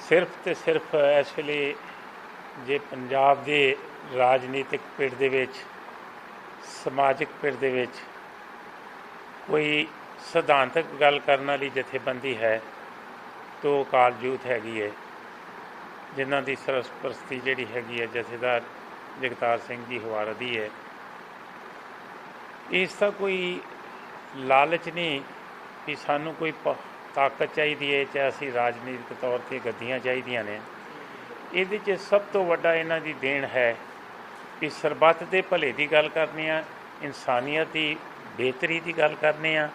सिर्फ तो सिर्फ इस वेले जे पंजाब के राजनीतिक पिड़ दे विच समाजिक पिड़ दे विच कोई सिद्धांतक गल करने वाली जथेबंदी है तो अकाल यूथ हैगी है, जिन्हां दी सरपरस्ती जिहड़ी हैगी है जथेदार जगतार सिंह जी हवारा दी है। इसका कोई लालच नहीं कि सानू कोई ताकत चाहिए है, चाहे असी राजनीतिक तौर पर गद्दियां चाहिए ने। ये सब तो वड्डा इन्हां दी देन है कि सरबत के भले की गल करने आ, इंसानियत की बेहतरी की गल करने आ।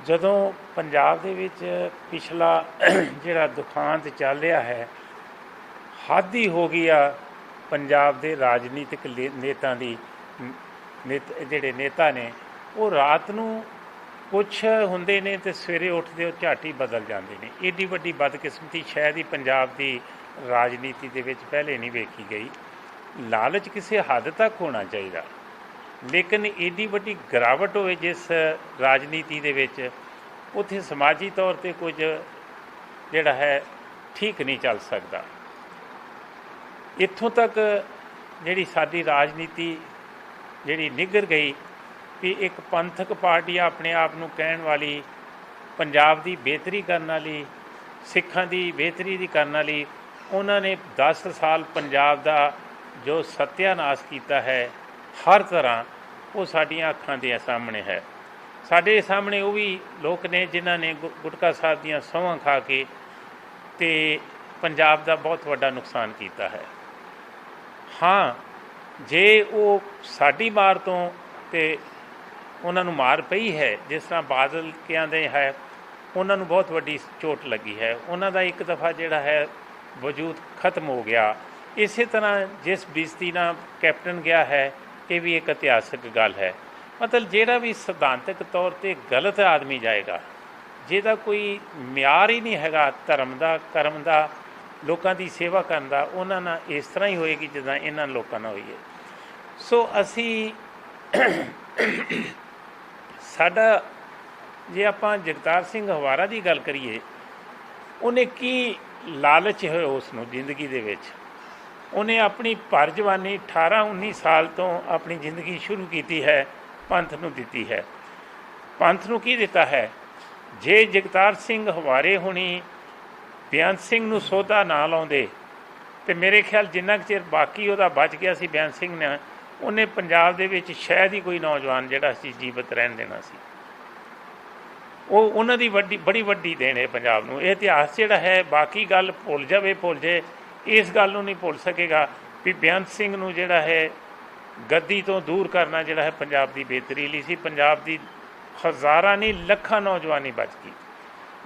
जदों पंजाब दे विच पिछला जिहड़ा दुखांत चल रहा है, हद ही हो गई आ पंजाब दे राजनीतिक नेता दी जिहड़े नेता ने वो रात नूं कुछ हुंदे ने ते सवेरे उठदे हो झट ही बदल जाते हैं। एडी वड्डी बदकिस्मती शायद ही पंजाब की राजनीति दे विच पहले नहीं वेखी गई। लालच किसी हद तक होना चाहिए, लेकिन एडी वड्डी गिरावट होए जिस राजनीति दे विच उत्थे समाजी तौर पर कुछ जिहड़ा है ठीक नहीं चल सकता। इत्थों तक जिहड़ी साडी राजनीति जिहड़ी निगर गई कि एक पंथक पार्टी अपने आप नूं कहण वाली पंजाब की बेहतरी करने वाली, सिखां की बेहतरी दी करने वाली, उन्होंने 10 साल पंजाब का जो सत्यानाश किया है हर तरह, वो साडियां अखां दे सामने है। साडे सामने वो भी लोग ने जिन्हां ने गुटका साहब दीयां सौहां खा के ते पंजाब का बहुत वड्डा नुकसान किया है। हाँ, जे वो साडी मार तो ते उन्होंने मार पई है, जिस तरह बादल क्या दे है उन्होंने बहुत वड्डी चोट लगी है, उन्हों का एक दफ़ा जिहड़ा है वजूद खत्म हो गया। इस तरह जिस बेइज्जती नाल कैप्टन गया है, ये भी एक इतिहासक गल है। मतलब जिहड़ा भी सिद्धांतक तौर पर गलत आदमी जाएगा, जिहदा कोई म्यार ही नहीं हैगा धर्म का, कर्म का, लोगों की सेवा करने का, उन्हां नाल इस तरह ही होएगी जिद्दां इन्हां लोगों नाल होई है। सो असी साडा जे आपां जगतार सिंह हवारा की गल करिए, उन्हें की लालच है उसनूं जिंदगी दे विच। उन्हें अपनी भर जवानी 18-19 साल तो अपनी जिंदगी शुरू की है, पंथ नूं दिती है। पंथ नूं की दिता है? जे जगतार सिंह हवारे हुणी बेअंत सिंह नूं सोधा ना लाउंदे ते मेरे ख्याल जिन्ना कुछ चिर बाकी उहदा बच गया सी बेअंत सिंह ने, उन्हें पंजाब दे विच शायद ही कोई नौजवान जिहड़ा सी जीवित रहन देना सी। वो उन्हां दी बड़ी वड्डी देन है पंजाब नूं। यह इतिहास जिहड़ा है बाकी गल भुल जाए, इस गल नूं नहीं भुल सकेगा भी बेअंत सिंह नूं जिहड़ा है गद्दी तो दूर करना जिहड़ा है पंजाब की बेहतरी लई सी। पंजाब की हज़ारां नहीं लखां नौजवानी बच गई।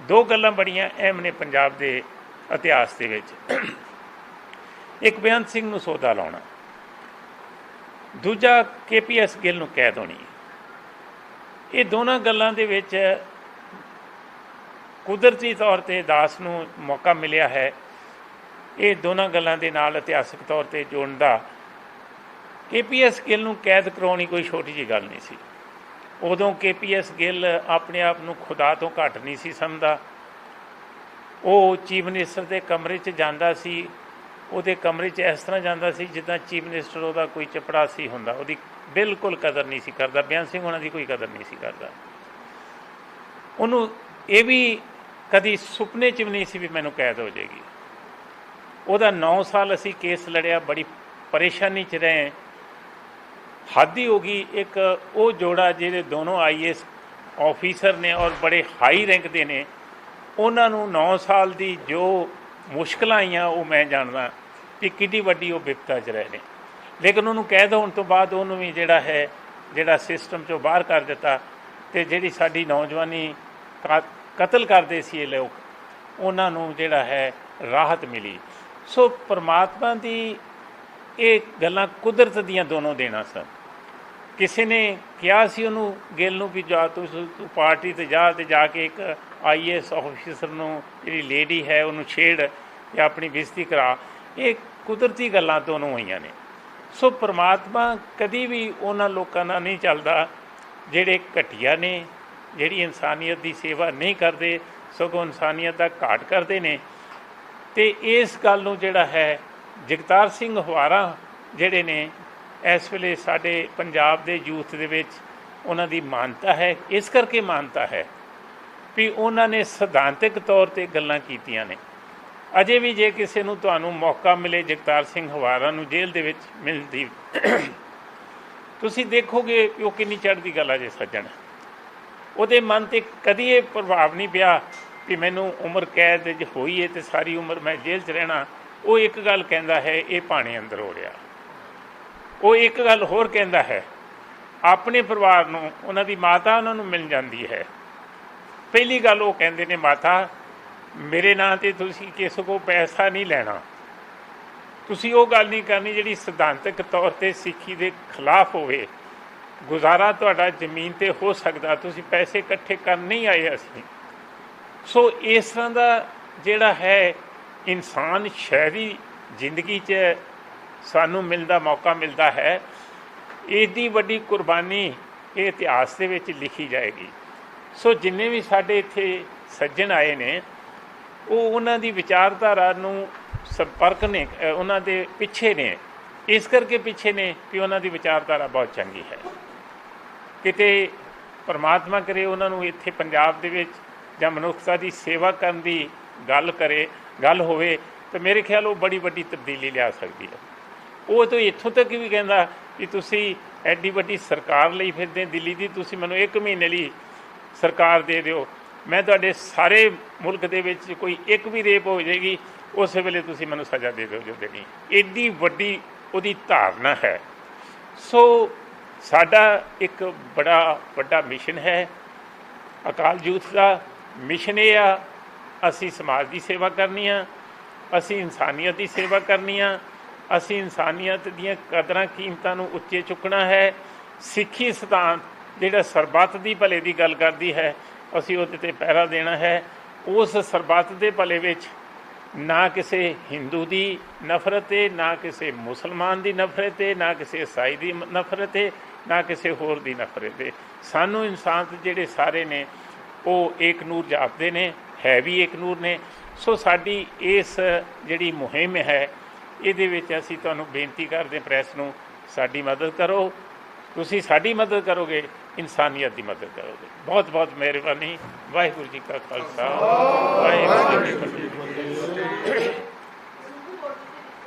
दो गल्लां बड़ियां अहम ने पंजाब के इतिहास दे विच, एक बेअंत सिंह नूं सौदा लाउणा, दूजा KPS गिल नूं कैद होनी। ये दोनों गल्लां दे विच कुदरती तौर पर दास नूं मौका मिलिया है। ये दोनों गल्लां दे नाल इतिहासक तौर पर जोड़न दा। KPS गिल नूं कैद करवाउणी कोई छोटी जी गल नहीं सी। उदों KPS गिल अपने आप नूं खुदा तो घट नहीं सी समझदा। वो चीफ मिनिस्टर के कमरे च जांदा सी, उहदे कमरे च इस तरह जांदा सी जिद्दां चीफ मिनिस्टर उहदा कोई चपड़ासी हुंदा। उहदी बिल्कुल कदर नहीं सी करदा। बेअंत सिंह उन्हां दी कोई कदर नहीं सी करदा। उहनूं ये भी कदी सुपने च भी नहीं सी भी मैनूं कैद हो जाएगी। उहदा 9 साल असी केस लड़िया, बड़ी परेशानी च रहे। हद ही हो गई। एक वो जोड़ा जिहड़े दोनों IAS ऑफिसर ने और बड़े हाई रैंक दे ने, उन्होंने 9 साल की जो मुश्किल आईयां वो मैं जानदा कि किड्डी वड्डी वो विपता च रहे ने। लेकिन उन्होंने कैद होने तो बाद उन्होंने भी जिहड़ा है जिहड़ा सिस्टम चों बाहर कर दिता, ते जिहड़ी साडी नौजवानी कतल करते सी ये लोग, उन्होंने जिहड़ा है राहत मिली। सो परमात्मा की ये गल्लां कुदरत दीयां दोनों देना सन। किसी ने कहा सी उन्होंने गिल नूं भी जा तू पार्टी ते जाके एक IAS ऑफिसर नूं जिहड़ी लेडी है उन्होंने छेड़ या अपनी बेइज्जती करा। ये कुदरती गल्लां दोनों होईयां ने। सो परमात्मा कदी भी उन्हां लोकां नाल नहीं चलदा जिहड़े घटिया ने, ਜਿਹੜੀ ਇਨਸਾਨੀਅਤ ਦੀ ਸੇਵਾ ਨਹੀਂ ਕਰਦੇ, ਸਗੋਂ ਇਨਸਾਨੀਅਤ ਦਾ ਘਾਟ ਕਰਦੇ ਨੇ। ਅਤੇ ਇਸ ਗੱਲ ਨੂੰ ਜਿਹੜਾ ਹੈ ਜਗਤਾਰ ਸਿੰਘ ਹਵਾਰਾ ਜਿਹੜੇ ਨੇ ਇਸ ਵੇਲੇ ਸਾਡੇ ਪੰਜਾਬ ਦੇ ਯੂਥ ਦੇ ਵਿੱਚ ਉਹਨਾਂ ਦੀ ਮਾਨਤਾ ਹੈ। ਇਸ ਕਰਕੇ ਮਾਨਤਾ ਹੈ ਵੀ ਉਹਨਾਂ ਨੇ ਸਿਧਾਂਤਕ ਤੌਰ 'ਤੇ ਗੱਲਾਂ ਕੀਤੀਆਂ ਨੇ। ਅਜੇ ਵੀ ਜੇ ਕਿਸੇ ਨੂੰ ਤੁਹਾਨੂੰ ਮੌਕਾ ਮਿਲੇ ਜਗਤਾਰ ਸਿੰਘ ਹਵਾਰਾ ਨੂੰ ਜੇਲ੍ਹ ਦੇ ਵਿੱਚ ਮਿਲਦੀ, ਤੁਸੀਂ ਦੇਖੋਗੇ ਕਿ ਉਹ ਕਿੰਨੀ ਚੜ੍ਹਦੀ ਕਲਾ ਜੇ ਸੱਜਣ। ਉਹਦੇ ਮਨ 'ਤੇ ਕਦੀ ਇਹ ਪ੍ਰਭਾਵ ਨਹੀਂ ਪਿਆ ਕਿ ਮੈਨੂੰ ਉਮਰ ਕੈਦ ਹੋਈ ਹੈ ਅਤੇ ਸਾਰੀ ਉਮਰ ਮੈਂ ਜੇਲ੍ਹ 'ਚ ਰਹਿਣਾ। ਉਹ ਇੱਕ ਗੱਲ ਕਹਿੰਦਾ ਹੈ, ਇਹ ਭਾਣੇ ਅੰਦਰ ਹੋ ਰਿਹਾ। ਉਹ ਇੱਕ ਗੱਲ ਹੋਰ ਕਹਿੰਦਾ ਹੈ, ਆਪਣੇ ਪਰਿਵਾਰ ਨੂੰ, ਉਹਨਾਂ ਦੀ ਮਾਤਾ ਉਹਨਾਂ ਨੂੰ ਮਿਲ ਜਾਂਦੀ ਹੈ। ਪਹਿਲੀ ਗੱਲ ਉਹ ਕਹਿੰਦੇ ਨੇ, ਮਾਤਾ ਮੇਰੇ ਨਾਂ 'ਤੇ ਤੁਸੀਂ ਕਿਸੇ ਕੋਲ ਪੈਸਾ ਨਹੀਂ ਲੈਣਾ, ਤੁਸੀਂ ਉਹ ਗੱਲ ਨਹੀਂ ਕਰਨੀ ਜਿਹੜੀ ਸਿਧਾਂਤਕ ਤੌਰ 'ਤੇ ਸਿੱਖੀ ਦੇ ਖਿਲਾਫ ਹੋਵੇ। ਗੁਜ਼ਾਰਾ ਤੁਹਾਡਾ ਜ਼ਮੀਨ 'ਤੇ ਹੋ ਸਕਦਾ, ਤੁਸੀਂ ਪੈਸੇ ਇਕੱਠੇ ਕਰਨ ਨਹੀਂ ਆਏ ਅਸੀਂ। ਸੋ ਇਸ ਤਰ੍ਹਾਂ ਦਾ ਜਿਹੜਾ ਹੈ ਇਨਸਾਨ ਸ਼ਹਿਰੀ ਜ਼ਿੰਦਗੀ 'ਚ ਸਾਨੂੰ ਮਿਲਦਾ ਮੌਕਾ ਮਿਲਦਾ ਹੈ। ਇਹਦੀ ਵੱਡੀ ਕੁਰਬਾਨੀ ਇਹ ਇਤਿਹਾਸ ਦੇ ਵਿੱਚ ਲਿਖੀ ਜਾਏਗੀ। ਸੋ ਜਿੰਨੇ ਵੀ ਸਾਡੇ ਇੱਥੇ ਸੱਜਣ ਆਏ ਨੇ ਉਹ ਉਹਨਾਂ ਦੀ ਵਿਚਾਰਧਾਰਾ ਨੂੰ ਸੰਪਰਕ ਨੇ, ਉਹਨਾਂ ਦੇ ਪਿੱਛੇ ਨੇ। ਇਸ ਕਰਕੇ ਪਿੱਛੇ ਨੇ ਕਿ ਉਹਨਾਂ ਦੀ ਵਿਚਾਰਧਾਰਾ ਬਹੁਤ ਚੰਗੀ ਹੈ। ਕਿਤੇ ਪਰਮਾਤਮਾ ਕਰੇ ਉਹਨਾਂ ਨੂੰ ਇੱਥੇ ਪੰਜਾਬ ਦੇ ਵਿੱਚ ਜਾਂ ਮਨੁੱਖਤਾ ਦੀ ਸੇਵਾ ਕਰਨ ਦੀ ਗੱਲ ਹੋਵੇ ਤਾਂ ਮੇਰੇ ਖਿਆਲ ਉਹ ਬੜੀ ਵੱਡੀ ਤਬਦੀਲੀ ਲਿਆ ਸਕਦੀ ਹੈ। ਉਹ ਤਾਂ ਇੱਥੋਂ ਤੱਕ ਵੀ ਕਹਿੰਦਾ ਕਿ ਤੁਸੀਂ ਐਡੀ ਵੱਡੀ ਸਰਕਾਰ ਲਈ ਫਿਰਦੇ ਦਿੱਲੀ ਦੀ, ਤੁਸੀਂ ਮੈਨੂੰ 1 ਮਹੀਨੇ ਲਈ ਸਰਕਾਰ ਦੇ ਦਿਓ, ਮੈਂ ਤੁਹਾਡੇ ਸਾਰੇ ਮੁਲਕ ਦੇ ਵਿੱਚ ਕੋਈ ਇੱਕ ਵੀ ਰੇਪ ਹੋ ਜਾਏਗੀ ਉਸੇ ਵੇਲੇ ਤੁਸੀਂ ਮੈਨੂੰ ਸਜ਼ਾ ਦੇ ਦਿਓ ਜੋ ਦੇਣੀ। ਐਡੀ ਵੱਡੀ ਉਹਦੀ ਧਾਰਨਾ ਹੈ। ਸੋ ਸਾਡਾ ਇੱਕ ਬੜਾ ਵੱਡਾ ਮਿਸ਼ਨ ਹੈ ਅਕਾਲ ਯੂਥ ਦਾ। ਮਿਸ਼ਨ ਇਹ ਆ, ਅਸੀਂ ਸਮਾਜ ਦੀ ਸੇਵਾ ਕਰਨੀ ਆ, ਅਸੀਂ ਇਨਸਾਨੀਅਤ ਦੀ ਸੇਵਾ ਕਰਨੀ ਆ, ਅਸੀਂ ਇਨਸਾਨੀਅਤ ਦੀਆਂ ਕਦਰਾਂ ਕੀਮਤਾਂ ਨੂੰ ਉੱਚੇ ਚੁੱਕਣਾ ਹੈ। ਸਿੱਖੀ ਸਿਧਾਂਤ ਜਿਹੜਾ ਸਰਬੱਤ ਦੀ ਭਲੇ ਦੀ ਗੱਲ ਕਰਦੀ ਹੈ, ਅਸੀਂ ਉਹਦੇ 'ਤੇ ਪਹਿਰਾ ਦੇਣਾ ਹੈ। ਉਸ ਸਰਬੱਤ ਦੇ ਭਲੇ ਵਿੱਚ ਨਾ ਕਿਸੇ ਹਿੰਦੂ ਦੀ ਨਫ਼ਰਤ ਹੈ, ਨਾ ਕਿਸੇ ਮੁਸਲਮਾਨ ਦੀ ਨਫ਼ਰਤ ਹੈ, ਨਾ ਕਿਸੇ ਈਸਾਈ ਦੀ ਨਫ਼ਰਤ ਹੈ, ਨਾ ਕਿਸੇ ਹੋਰ ਦੀ ਨਫ਼ਰਤ ਹੈ। ਸਾਨੂੰ ਇਨਸਾਨ ਜਿਹੜੇ ਸਾਰੇ ਨੇ ਉਹ ਏਕ ਨੂਰ ਜਾਪਦੇ ਨੇ, ਹੈ ਵੀ ਏਕ ਨੂਰ ਨੇ। ਸੋ ਸਾਡੀ ਇਸ ਜਿਹੜੀ ਮੁਹਿੰਮ ਹੈ ਇਹਦੇ ਵਿੱਚ ਅਸੀਂ ਤੁਹਾਨੂੰ ਬੇਨਤੀ ਕਰਦੇ ਪ੍ਰੈਸ ਨੂੰ, ਸਾਡੀ ਮਦਦ ਕਰੋ। ਤੁਸੀਂ ਸਾਡੀ ਮਦਦ ਕਰੋਗੇ, ਇਨਸਾਨੀਅਤ ਦੀ ਮਦਦ ਕਰੋਗੇ। ਬਹੁਤ ਬਹੁਤ ਮਿਹਰਬਾਨੀ। ਵਾਹਿਗੁਰੂ ਜੀ ਕਾ ਖਾਲਸਾ, ਵਾਹਿਗੁਰੂ ਜੀ ਕੀ ਫਤਿਹ।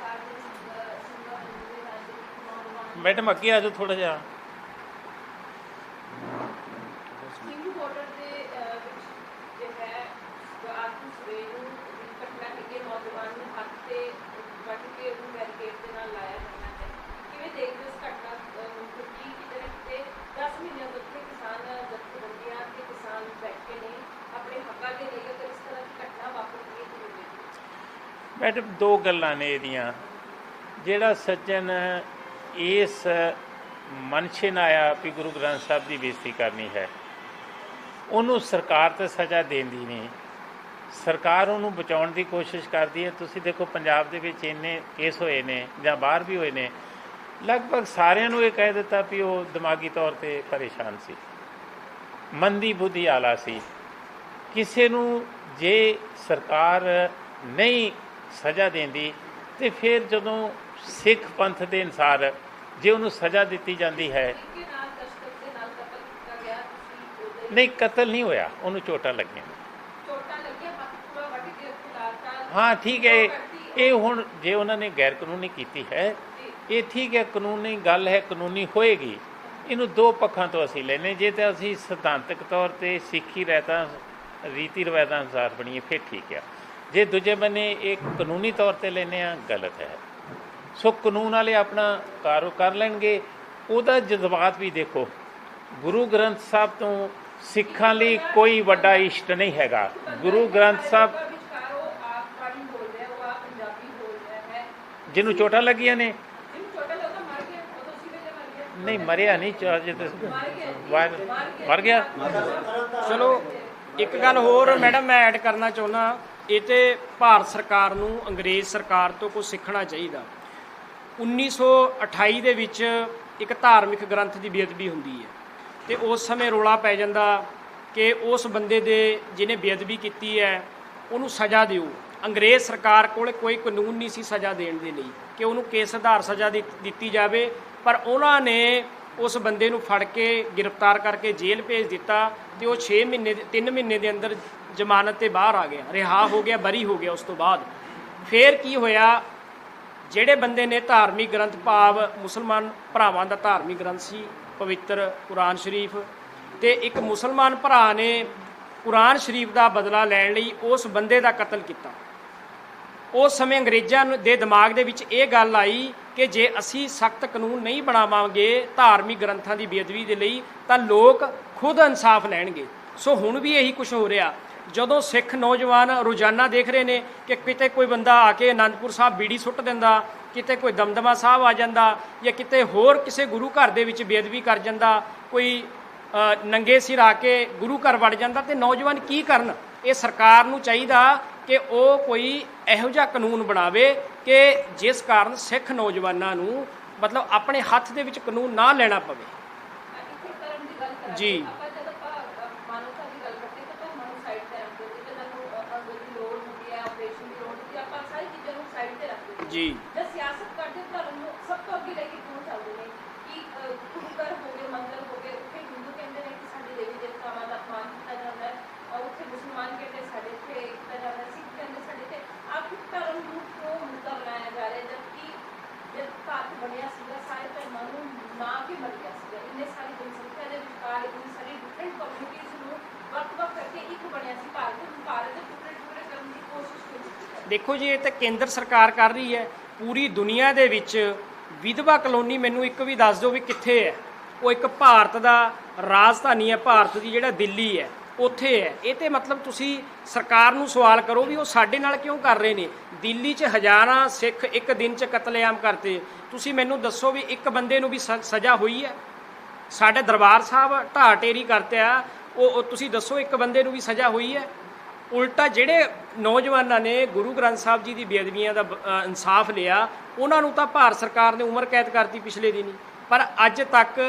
ਮੈਡਮ ਅੱਗੇ ਆ ਜਾਓ ਥੋੜ੍ਹਾ ਜਿਹਾ। ਮੈਡਮ ਦੋ ਗੱਲਾਂ ਨੇ ਇਹਦੀਆਂ। ਜਿਹੜਾ ਸੱਜਣ ਇਸ ਮਨਸ਼ੇ ਨਾਲ ਆਇਆ ਵੀ ਗੁਰੂ ਗ੍ਰੰਥ ਸਾਹਿਬ ਦੀ ਬੇਇੱਜ਼ਤੀ ਕਰਨੀ ਹੈ, ਉਹਨੂੰ ਸਰਕਾਰ ਤਾਂ ਸਜ਼ਾ ਦੇਂਦੀ ਨਹੀਂ, ਸਰਕਾਰ ਉਹਨੂੰ ਬਚਾਉਣ ਦੀ ਕੋਸ਼ਿਸ਼ ਕਰਦੀ ਹੈ। ਤੁਸੀਂ ਦੇਖੋ ਪੰਜਾਬ ਦੇ ਵਿੱਚ ਇੰਨੇ ਕੇਸ ਹੋਏ ਨੇ ਜਾਂ ਬਾਹਰ ਵੀ ਹੋਏ ਨੇ, ਲਗਭਗ ਸਾਰਿਆਂ ਨੂੰ ਇਹ ਕਹਿ ਦਿੱਤਾ ਵੀ ਉਹ ਦਿਮਾਗੀ ਤੌਰ 'ਤੇ ਪਰੇਸ਼ਾਨ ਸੀ, ਮੰਦੀ ਬੁੱਧੀ ਵਾਲਾ ਸੀ। ਕਿਸੇ ਨੂੰ ਜੇ ਸਰਕਾਰ ਨਹੀਂ ਸਜ਼ਾ ਦਿੰਦੀ ਅਤੇ ਫਿਰ ਜਦੋਂ ਸਿੱਖ ਪੰਥ ਦੇ ਅਨੁਸਾਰ ਜੇ ਉਹਨੂੰ ਸਜ਼ਾ ਦਿੱਤੀ ਜਾਂਦੀ ਹੈ, ਨਹੀਂ ਕਤਲ ਨਹੀਂ ਹੋਇਆ, ਉਹਨੂੰ ਚੋਟਾਂ ਲੱਗੀਆਂ। ਹਾਂ ਠੀਕ ਹੈ, ਇਹ ਹੁਣ ਜੇ ਉਹਨਾਂ ਨੇ ਗੈਰ ਕਾਨੂੰਨੀ ਕੀਤੀ ਹੈ ਇਹ ਠੀਕ ਹੈ, ਕਾਨੂੰਨੀ ਗੱਲ ਹੈ, ਕਾਨੂੰਨੀ ਹੋਏਗੀ। ਇਹਨੂੰ ਦੋ ਪੱਖਾਂ ਤੋਂ ਅਸੀਂ ਲੈਂਦੇ। ਜੇ ਤਾਂ ਅਸੀਂ ਸਿਧਾਂਤਕ ਤੌਰ 'ਤੇ ਸਿੱਖੀ ਰਹਿਤਾਂ ਰੀਤੀ ਰਿਵਾਇਤਾਂ ਅਨੁਸਾਰ ਬਣੀਏ ਫਿਰ ਠੀਕ ਆ। ਜੇ ਦੂਜੇ ਬੰਨੇ ਇਹ ਕਾਨੂੰਨੀ ਤੌਰ 'ਤੇ ਲੈਂਦੇ ਹਾਂ ਗਲਤ ਹੈ। ਸੋ ਕਾਨੂੰਨ ਵਾਲੇ ਆਪਣਾ ਕਾਰੋ ਕਰ ਲੈਣਗੇ। ਉਹਦਾ ਜਜ਼ਬਾਤ ਵੀ ਦੇਖੋ, ਗੁਰੂ ਗ੍ਰੰਥ ਸਾਹਿਬ ਤੋਂ ਸਿੱਖਾਂ ਲਈ ਕੋਈ ਵੱਡਾ ਇਸ਼ਟ ਨਹੀਂ ਹੈਗਾ। ਗੁਰੂ ਗ੍ਰੰਥ ਸਾਹਿਬ ਜਿਹਨੂੰ ਚੋਟਾਂ ਲੱਗੀਆਂ ਨੇ, ਨਹੀਂ ਮਰਿਆ ਨਹੀਂ, ਮਰ ਗਿਆ। ਚਲੋ ਇੱਕ ਗੱਲ ਹੋਰ ਮੈਡਮ ਮੈਂ ਐਡ ਕਰਨਾ ਚਾਹੁੰਦਾ, ਇਹ ਤੇ ਭਾਰਤ ਸਰਕਾਰ ਨੂੰ ਅੰਗਰੇਜ਼ ਸਰਕਾਰ ਤੋਂ ਕੁਝ ਸਿੱਖਣਾ ਚਾਹੀਦਾ। 1928 ਦੇ ਵਿੱਚ ਇੱਕ ਧਾਰਮਿਕ ਗ੍ਰੰਥ ਦੀ ਬੇਅਦਬੀ ਹੁੰਦੀ ਹੈ ਅਤੇ ਉਸ ਸਮੇਂ ਰੌਲਾ ਪੈ ਜਾਂਦਾ ਕਿ ਉਸ ਬੰਦੇ ਦੇ ਜਿਹਨੇ ਬੇਅਦਬੀ ਕੀਤੀ ਹੈ ਉਹਨੂੰ ਸਜ਼ਾ ਦਿਓ। ਅੰਗਰੇਜ਼ ਸਰਕਾਰ ਕੋਲ ਕੋਈ ਕਾਨੂੰਨ ਨਹੀਂ ਸੀ ਸਜ਼ਾ ਦੇਣ ਦੇ ਲਈ ਕਿ ਉਹਨੂੰ ਕੇਸ ਆਧਾਰ ਸਜ਼ਾ ਦਿੱਤੀ ਜਾਵੇ, ਪਰ ਉਹਨਾਂ ਨੇ ਉਸ ਬੰਦੇ ਨੂੰ ਫੜ ਕੇ ਗ੍ਰਿਫਤਾਰ ਕਰਕੇ ਜੇਲ੍ਹ ਭੇਜ ਦਿੱਤਾ ਤੇ ਉਹ 3 ਮਹੀਨੇ ਦੇ ਅੰਦਰ ਜ਼ਮਾਨਤ ਤੇ ਬਾਹਰ ਆ ਗਿਆ, ਰਿਹਾ ਹੋ ਗਿਆ, ਬਰੀ ਹੋ ਗਿਆ। ਉਸ ਤੋਂ ਬਾਅਦ ਫੇਰ ਕੀ ਹੋਇਆ, ਜਿਹੜੇ ਬੰਦੇ ਨੇ ਧਾਰਮਿਕ ਗ੍ਰੰਥ ਭਾਵ ਮੁਸਲਮਾਨ ਭਰਾਵਾਂ ਦਾ ਧਾਰਮਿਕ ਗ੍ਰੰਥ ਸੀ ਪਵਿੱਤਰ ਕੁਰਾਨ ਸ਼ਰੀਫ, ਤੇ ਇੱਕ ਮੁਸਲਮਾਨ ਭਰਾ ਨੇ ਕੁਰਾਨ ਸ਼ਰੀਫ ਦਾ ਬਦਲਾ ਲੈਣ ਲਈ ਉਸ ਬੰਦੇ ਦਾ ਕਤਲ ਕੀਤਾ। ਉਸ ਸਮੇਂ ਅੰਗਰੇਜ਼ਾਂ ਦੇ ਦਿਮਾਗ ਦੇ ਵਿੱਚ ਇਹ ਗੱਲ ਆਈ ਕਿ ਜੇ ਅਸੀਂ ਸਖਤ ਕਾਨੂੰਨ ਨਹੀਂ ਬਣਾਵਾਂਗੇ ਧਾਰਮਿਕ ਗ੍ਰੰਥਾਂ ਦੀ ਬੇਅਦਬੀ ਦੇ ਲਈ ਤਾਂ ਲੋਕ ਖੁਦ ਇਨਸਾਫ ਲੈਣਗੇ। ਸੋ ਹੁਣ ਵੀ ਇਹੀ ਕੁਝ ਹੋ ਰਿਹਾ। ਜਦੋਂ ਸਿੱਖ ਨੌਜਵਾਨ ਰੋਜ਼ਾਨਾ ਦੇਖ ਰਹੇ ਨੇ ਕਿ ਕਿਤੇ ਕੋਈ ਬੰਦਾ ਆ ਕੇ ਅਨੰਦਪੁਰ ਸਾਹਿਬ ਬੀੜੀ ਸੁੱਟ ਦਿੰਦਾ, ਕਿਤੇ ਕੋਈ ਦਮਦਮਾ ਸਾਹਿਬ ਆ ਜਾਂਦਾ, ਜਾਂ ਕਿਤੇ ਹੋਰ ਕਿਸੇ ਗੁਰੂ ਘਰ ਦੇ ਵਿੱਚ ਬੇਅਦਬੀ ਕਰ ਜਾਂਦਾ, ਕੋਈ ਨੰਗੇ ਸਿਰ ਆ ਕੇ ਗੁਰੂ ਘਰ ਵੜ ਜਾਂਦਾ, ਤੇ ਨੌਜਵਾਨ ਕੀ ਕਰਨ? ਇਹ ਸਰਕਾਰ ਨੂੰ ਚਾਹੀਦਾ ਕਿ ਉਹ ਕੋਈ ਇਹੋ ਜਿਹਾ ਕਾਨੂੰਨ ਬਣਾਵੇ ਕਿ ਜਿਸ ਕਾਰਨ ਸਿੱਖ ਨੌਜਵਾਨਾਂ ਨੂੰ ਮਤਲਬ ਆਪਣੇ ਹੱਥ ਦੇ ਵਿੱਚ ਕਾਨੂੰਨ ਨਾ ਲੈਣਾ ਪਵੇ। ਜੀ ਜੀ ਸਿਆਸਤ ਕਰਦੇ ਧਰਮ ਨੂੰ ਸਭ ਤੋਂ ਅੱਗੇ ਲੈ ਕੇ ਕਿਉਂ ਚੱਲਦੇ ਨੇ ਕਿ ਗੁਰੂ ਘਰ ਹੋ ਗਏ, ਮੰਦਰ ਹੋ ਗਏ, ਉੱਥੇ ਹਿੰਦੂ ਕਹਿੰਦੇ ਨੇ ਕਿ ਸਾਡੇ ਦੇਵੀ ਦੇਵਤਾਵਾਂ ਦਾ ਅਪਮਾਨ ਕੀਤਾ ਜਾਂਦਾ ਹੈ, ਔਰ ਉੱਥੇ ਮੁਸਲਮਾਨ ਕਹਿੰਦੇ ਸਾਡੇ ਇੱਥੇ ਕੀਤਾ ਜਾਂਦਾ ਹੈ, ਸਿੱਖ ਕਹਿੰਦੇ ਸਾਡੇ ਇੱਥੇ। ਆਖਿਰ ਧਰਮ ਨੂੰ ਕਿਉਂ ਮੁੱਦਾ ਬਣਾਇਆ ਜਾ ਰਿਹਾ ਜਦਕਿ ਜਦ ਭਾਰਤ ਬਣਿਆ ਸੀਗਾ ਸਾਰੇ ਧਰਮਾਂ ਨੂੰ ਨਾ ਕੇ ਮਿਲ ਗਿਆ ਸੀਗਾ, ਇੰਨੇ ਸਾਰੀ ਜਨਸੰਖਿਆ ਦੇ ਵਿਚਕਾਰ ਇੰਨੀ ਸਾਰੀ ਡਿਫਰੈਂਟ ਕਮਿਊਨਿਟੀਜ਼ ਨੂੰ ਵੱਖ-ਵੱਖ ਕਰਕੇ ਇੱਕ ਬਣਿਆ ਸੀ ਭਾਰਤ। ਭਾਰਤ ਦੇ ਟੁਕੜੇ ਕਰਨ ਦੀ ਕੋਸ਼ਿਸ਼ ਕੀਤੀ। ਦੇਖੋ ਜੀ, ਇਹ ਤਾਂ ਕੇਂਦਰ ਸਰਕਾਰ ਕਰ ਰਹੀ ਹੈ। ਪੂਰੀ ਦੁਨੀਆ ਦੇ ਵਿੱਚ ਵਿਧਵਾ ਕਲੋਨੀ ਮੈਨੂੰ ਇੱਕ ਵੀ ਦੱਸ ਦਿਓ ਵੀ ਕਿੱਥੇ ਹੈ? ਉਹ ਇੱਕ ਭਾਰਤ ਦਾ ਰਾਜਧਾਨੀ ਹੈ, ਭਾਰਤ ਦੀ ਜਿਹੜਾ ਦਿੱਲੀ ਹੈ ਉੱਥੇ ਹੈ। ਇਹ ਤੇ ਮਤਲਬ ਤੁਸੀਂ ਸਰਕਾਰ ਨੂੰ ਸਵਾਲ ਕਰੋ ਵੀ ਉਹ ਸਾਡੇ ਨਾਲ ਕਿਉਂ ਕਰ ਰਹੇ ਨੇ। ਦਿੱਲੀ 'ਚ ਹਜ਼ਾਰਾਂ ਸਿੱਖ ਇੱਕ ਦਿਨ 'ਚ ਕਤਲੇਆਮ ਕਰਤੇ। ਤੁਸੀਂ ਮੈਨੂੰ ਦੱਸੋ ਵੀ ਇੱਕ ਬੰਦੇ ਨੂੰ ਵੀ ਸਜ਼ਾ ਹੋਈ ਹੈ? ਸਾਡੇ ਦਰਬਾਰ ਸਾਹਿਬ ਢਾਹ ਢੇਰੀ ਕਰਤਿਆ, ਉਹ ਤੁਸੀਂ ਦੱਸੋ ਇੱਕ ਬੰਦੇ ਨੂੰ ਵੀ ਸਜ਼ਾ ਹੋਈ ਹੈ? ਉਲਟਾ ਜਿਹੜੇ ਨੌਜਵਾਨਾਂ ਨੇ ਗੁਰੂ ਗ੍ਰੰਥ ਸਾਹਿਬ ਜੀ ਦੀ ਬੇਅਦਬੀਆਂ ਦਾ ਇਨਸਾਫ ਲਿਆ, ਉਹਨਾਂ ਨੂੰ ਤਾਂ ਭਾਰਤ ਸਰਕਾਰ ਨੇ ਉਮਰ ਕੈਦ ਕਰਤੀ ਪਿਛਲੇ ਦਿਨੀ। ਪਰ ਅੱਜ ਤੱਕ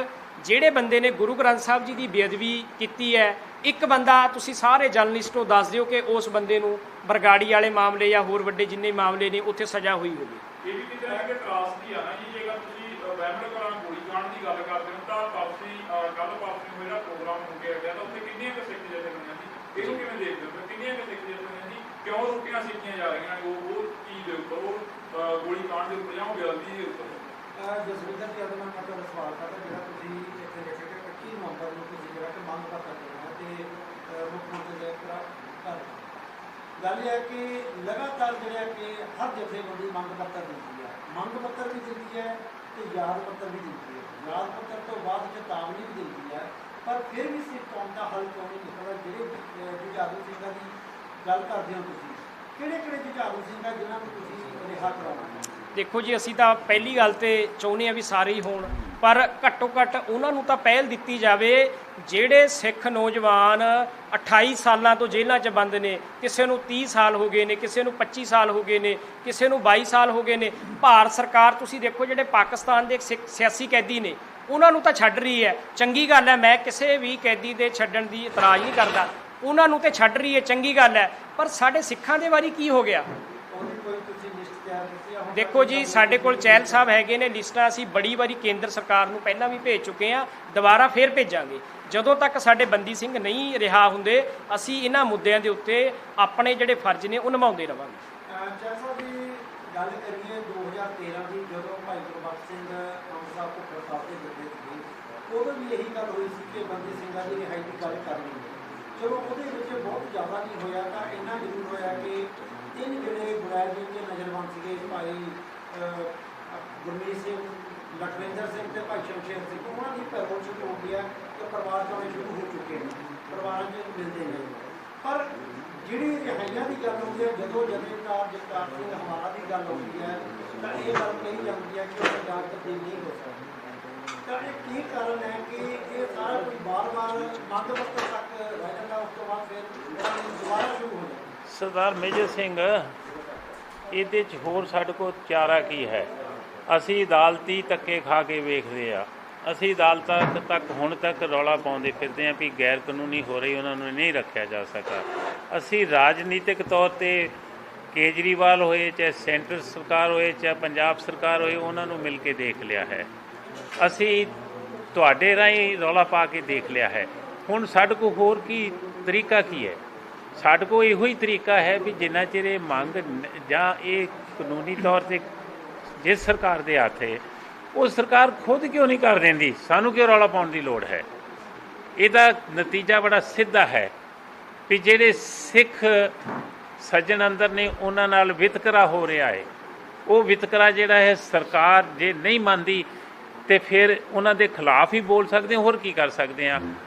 ਜਿਹੜੇ ਬੰਦੇ ਨੇ ਗੁਰੂ ਗ੍ਰੰਥ ਸਾਹਿਬ ਜੀ ਦੀ ਬੇਅਦਬੀ ਕੀਤੀ ਹੈ, ਇੱਕ ਬੰਦਾ ਤੁਸੀਂ ਸਾਰੇ ਜਰਨਲਿਸਟੋਂ ਦੱਸ ਦਿਓ ਕਿ ਉਸ ਬੰਦੇ ਨੂੰ ਬਰਗਾੜੀ ਵਾਲੇ ਮਾਮਲੇ ਜਾਂ ਹੋਰ ਵੱਡੇ ਜਿੰਨੇ ਮਾਮਲੇ ਨੇ ਉੱਥੇ ਸਜ਼ਾ ਹੋਈ ਹੋਵੇ। ਇਹ ਵੀ ਕਿਤੇ ਨਾ ਕਿਤੇ ਤਰਾਸਦੀ ਆ ਨਾ ਜੀ। ਜੇਕਰ ਤੁਸੀਂ ਬਹਿਮਣ ਕਰਾਂ ਗੋਲੀ ਕਾਂਡ ਦੀ ਗੱਲ ਕਰਦੇ ਹੋ ਤਾਂ ਪਾਪਸੀ ਕੱਲ੍ਹ ਪਾਪਸੀ ਨੂੰ ਜਿਹੜਾ ਪ੍ਰੋਗਰਾਮ ਹੋ ਕੇ ਗਿਆ ਤਾਂ ਉੱਥੇ ਕਿੰਨੀਆਂ ਕੁ ਸਿੱਖ ਜਥੇਬੰਦੀਆਂ ਸੀ, ਇਹਨੂੰ ਕਿਵੇਂ ਦੇਖਦੇ ਹੋ? ਕਿੰਨੀਆਂ ਕੁ ਸਿੱਖ ਜਥੇਬੰਦੀਆਂ ਸੀ ਕਿਉਂ ਰੋਟੀਆਂ ਸਿੱਖੀਆਂ ਜਾ ਰਹੀਆਂ ਨੇ ਉਹ ਚੀਜ਼ ਦੇ ਉੱਪਰ, ਉਹ ਗੋਲੀ ਕਾਂਡ ਦੇ ਉੱਪਰ ਜਾਂ ਉਹ ਬੇਅਦਬੀ ਦੇ ਉੱਪਰ? ਜਸਵਿੰਦਰ ਜੀ, ਅੱਜ ਮੈਂ ਤੁਹਾਡਾ ਸਵਾਲ ਕਰਦਾ ਜਿਹੜਾ ਤੁਸੀਂ ਇੱਥੇ ਲਿਖਿਆ ਕਿ 25 ਨਵੰਬਰ ਨੂੰ ਤੁਸੀਂ ਜਿਹੜਾ ਕਿ ਮੰਗ ਪੱਤਰ ਦੇਣਾ ਤੇ ਮੁੱਖ ਮੰਤਰੀ ਦੇ ਕਰ ਗੱਲ ਇਹ ਹੈ ਕਿ ਲਗਾਤਾਰ ਜਿਹੜਾ ਕਿ ਹਰ ਜਥੇਬੰਦੀ ਮੰਗ ਪੱਤਰ ਦਿੰਦੀ ਹੈ, ਮੰਗ ਪੱਤਰ ਵੀ ਦਿੰਦੀ ਹੈ ਤੇ ਯਾਦ ਪੱਤਰ ਵੀ ਦਿੰਦੀ ਹੈ। ਯਾਦ ਪੱਤਰ ਤੋਂ ਬਾਅਦ ਚੇਤਾਵਨੀ ਵੀ ਦਿੰਦੀ ਹੈ, ਪਰ ਫਿਰ ਵੀ ਸਿੱਖ ਕੌਮ ਦਾ ਹੱਲ ਕਿਉਂ ਨਹੀਂ ਨਿਕਲਦਾ? ਜਿਹੜੇ ਜੁਝਾਰੂ ਸਿੰਘਾਂ ਦੀ ਗੱਲ ਕਰਦੇ ਹੋ ਤੁਸੀਂ, ਕਿਹੜੇ ਜੁਝਾਰੂ ਸਿੰਘ ਆ ਜਿਨ੍ਹਾਂ ਨੂੰ ਤੁਸੀਂ ਰਿਹਾ ਕਰਾਉਣਾ? ਦੇਖੋ ਜੀ, ਅਸੀਂ ਤਾਂ ਪਹਿਲੀ ਗੱਲ ਤੇ ਚਾਹੁੰਦੇ ਹਾਂ ਵੀ ਸਾਰੇ ਹੀ ਹੋਣ, ਪਰ ਘੱਟੋ ਘੱਟ ਉਹਨਾਂ ਨੂੰ ਤਾਂ ਪਹਿਲ ਦਿੱਤੀ ਜਾਵੇ ਜਿਹੜੇ ਸਿੱਖ ਨੌਜਵਾਨ 28 ਸਾਲਾਂ ਤੋਂ ਜੇਲ੍ਹਾਂ 'ਚ ਬੰਦ ਨੇ। ਕਿਸੇ ਨੂੰ 30 ਸਾਲ ਹੋ ਗਏ ਨੇ, ਕਿਸੇ ਨੂੰ 25 ਸਾਲ ਹੋ ਗਏ ਨੇ, ਕਿਸੇ ਨੂੰ 22 ਸਾਲ ਹੋ ਗਏ ਨੇ। ਭਾਰਤ ਸਰਕਾਰ ਤੁਸੀਂ ਦੇਖੋ ਜਿਹੜੇ ਪਾਕਿਸਤਾਨ ਦੇ ਸਿਆਸੀ ਕੈਦੀ ਨੇ ਉਹਨਾਂ ਨੂੰ ਤਾਂ ਛੱਡ ਰਹੀ ਹੈ, ਚੰਗੀ ਗੱਲ ਹੈ। ਮੈਂ ਕਿਸੇ ਵੀ ਕੈਦੀ ਦੇ ਛੱਡਣ ਦੀ ਇਤਰਾਜ਼ ਨਹੀਂ ਕਰਦਾ, ਉਹਨਾਂ ਨੂੰ ਤੇ ਛੱਡ ਰਹੀ ਹੈ, ਚੰਗੀ ਗੱਲ ਹੈ। ਪਰ ਸਾਡੇ ਸਿੱਖਾਂ ਦੇ ਵਾਰੀ ਕੀ ਹੋ ਗਿਆ? ਦੇਖੋ ਜੀ, ਸਾਡੇ ਕੋਲ ਚਹਿਲ ਸਾਹਿਬ ਹੈਗੇ ਨੇ, ਲਿਸਟਾਂ ਅਸੀਂ ਬੜੀ ਵਾਰੀ ਕੇਂਦਰ ਸਰਕਾਰ ਨੂੰ ਪਹਿਲਾਂ ਵੀ ਭੇਜ ਚੁੱਕੇ ਹਾਂ, ਦੁਬਾਰਾ ਫੇਰ ਭੇਜਾਂਗੇ। ਜਦੋਂ ਤੱਕ ਸਾਡੇ ਬੰਦੀ ਸਿੰਘ ਨਹੀਂ ਰਿਹਾ ਹੁੰਦੇ, ਅਸੀਂ ਇਹਨਾਂ ਮੁੱਦਿਆਂ ਦੇ ਉੱਤੇ ਆਪਣੇ ਜਿਹੜੇ ਫਰਜ਼ ਨੇ ਉਹ ਨਿਭਾਉਂਦੇ ਰਵਾਂਗੇ। ਚਹਿਲ ਸਾਹਿਬ ਦੀ ਗੱਲ ਕਰੀਏ 2013 ਦੀ, ਜਦੋਂ ਭਾਈ ਗੁਰਬਖਸ਼ ਸਿੰਘ ਅੰਬ ਸਾਹਿਬ ਤੋਂ ਪ੍ਰਤਾਪ ਦੇ ਦਿੱਤੇ ਸੀ, ਉਦੋਂ ਵੀ ਇਹੀ ਗੱਲ ਹੋਈ ਸੀ ਕਿ ਬੰਦੀ ਸਿੰਘਾਂ ਦੀ ਰਿਹਾਈ ਦੀ ਗੱਲ ਕਰਨੀ ਹੈ। ਚਲੋ ਉਹਦੇ ਵਿੱਚ ਬਹੁਤ ਜ਼ਿਆਦਾ ਨਹੀਂ ਹੋਇਆ, ਤਾਂ ਇੰਨਾ ਜ਼ਰੂਰ ਹੋਇਆ ਕਿ 3 ਜਿਹੜੇ ਗੁਰੈਲ ਜੀ ਦੇ ਨਜ਼ਰਬੰਦ ਸੀਗੇ, ਭਾਈ ਗੁਰਮੀਤ ਸਿੰਘ, ਲਖਵਿੰਦਰ ਸਿੰਘ ਤੇ ਭਾਈ ਸ਼ਮਸ਼ੇਰ ਸਿੰਘ, ਉਹਨਾਂ ਦੀ ਪੈਰੋਲ ਸ਼ੁਰੂ ਹੋ ਗਈ ਹੈ ਤੇ ਪਰਿਵਾਰ ਚੋਣੇ ਸ਼ੁਰੂ ਹੋ ਚੁੱਕੇ ਨੇ, ਪਰਿਵਾਰਾਂ 'ਚ ਮਿਲਦੇ ਨੇ। ਪਰ ਜਿਹੜੀ ਰਿਹਾਈਆਂ ਦੀ ਗੱਲ ਹੁੰਦੀ ਹੈ, ਜਦੋਂ ਜਥੇਦਾਰ ਜਗਤਾਰ ਸਿੰਘ ਹਮਾਰਾ ਦੀ ਗੱਲ ਹੁੰਦੀ ਹੈ ਤਾਂ ਇਹ ਗੱਲ ਕਹੀ ਜਾਂਦੀ ਹੈ ਕਿ ਉਹ ਪੰਜਾਬ ਤਬਦੀਲ ਨਹੀਂ ਹੋ ਸਕਦੀ। ਤਾਂ ਇਹ ਕੀ ਕਾਰਨ ਹੈ ਕਿ ਇਹ ਸਾਰਾ ਕੁਝ ਬਾਰ-ਬਾਰ ਮੰਗ ਪੱਤਰ ਤੱਕ ਰਹਿ ਜਾਂਦਾ, ਉਸ ਤੋਂ ਬਾਅਦ ਫਿਰ ਦੁਬਾਰਾ ਸ਼ੁਰੂ ਹੋ ਜਾਂਦਾ? ਸਰਦਾਰ ਮੇਜਰ ਸਿੰਘ, ਇਹਦੇ 'ਚ ਹੋਰ ਸਾਡੇ ਕੋਲ ਚਾਰਾ ਕੀ ਹੈ? ਅਸੀਂ ਅਦਾਲਤੀ ਧੱਕੇ ਖਾ ਕੇ ਵੇਖਦੇ ਆ ਅਸੀਂ ਅਦਾਲਤਾਂ ਤੱਕ ਹੁਣ ਤੱਕ ਰੌਲਾ ਪਾਉਂਦੇ ਫਿਰਦੇ ਹਾਂ ਵੀ ਗੈਰ ਕਾਨੂੰਨੀ ਹੋ ਰਹੀ, ਉਹਨਾਂ ਨੂੰ ਨਹੀਂ ਰੱਖਿਆ ਜਾ ਸਕਦਾ। ਅਸੀਂ ਰਾਜਨੀਤਿਕ ਤੌਰ 'ਤੇ ਕੇਜਰੀਵਾਲ ਹੋਏ, ਚਾਹੇ ਸੈਂਟਰ ਸਰਕਾਰ ਹੋਏ, ਚਾਹੇ ਪੰਜਾਬ ਸਰਕਾਰ ਹੋਏ, ਉਹਨਾਂ ਨੂੰ ਮਿਲ ਕੇ ਦੇਖ ਲਿਆ ਹੈ। ਅਸੀਂ ਤੁਹਾਡੇ ਰਾਹੀਂ ਰੌਲਾ ਪਾ ਕੇ ਦੇਖ ਲਿਆ ਹੈ। ਹੁਣ ਸਾਡੇ ਕੋਲ ਹੋਰ ਕੀ ਤਰੀਕਾ ਕੀ ਹੈ? ਸਾਡੇ ਕੋਲ ਇਹੋ ਹੀ ਤਰੀਕਾ ਹੈ ਵੀ ਜਿੰਨਾ ਚਿਰ ਇਹ ਮੰਗ ਜਾਂ ਇਹ ਕਾਨੂੰਨੀ ਤੌਰ 'ਤੇ ਜਿਸ ਸਰਕਾਰ ਦੇ ਹੱਥ ਹੈ, ਉਹ ਸਰਕਾਰ ਖੁਦ ਕਿਉਂ ਨਹੀਂ ਕਰ ਦਿੰਦੀ? ਸਾਨੂੰ ਕਿਉਂ ਰੌਲਾ ਪਾਉਣ ਦੀ ਲੋੜ ਹੈ? ਇਹਦਾ ਨਤੀਜਾ ਬੜਾ ਸਿੱਧਾ ਹੈ ਵੀ ਜਿਹੜੇ ਸਿੱਖ ਸੱਜਣ ਅੰਦਰ ਨੇ ਉਹਨਾਂ ਨਾਲ ਵਿਤਕਰਾ ਹੋ ਰਿਹਾ ਹੈ। ਉਹ ਵਿਤਕਰਾ ਜਿਹੜਾ ਹੈ ਸਰਕਾਰ ਜੇ ਨਹੀਂ ਮੰਨਦੀ ਤੇ ਫਿਰ ਉਹਨਾਂ ਦੇ ਖਿਲਾਫ ਹੀ ਬੋਲ ਸਕਦੇ ਹਾਂ, ਹੋਰ ਕੀ ਕਰ ਸਕਦੇ ਹਾਂ।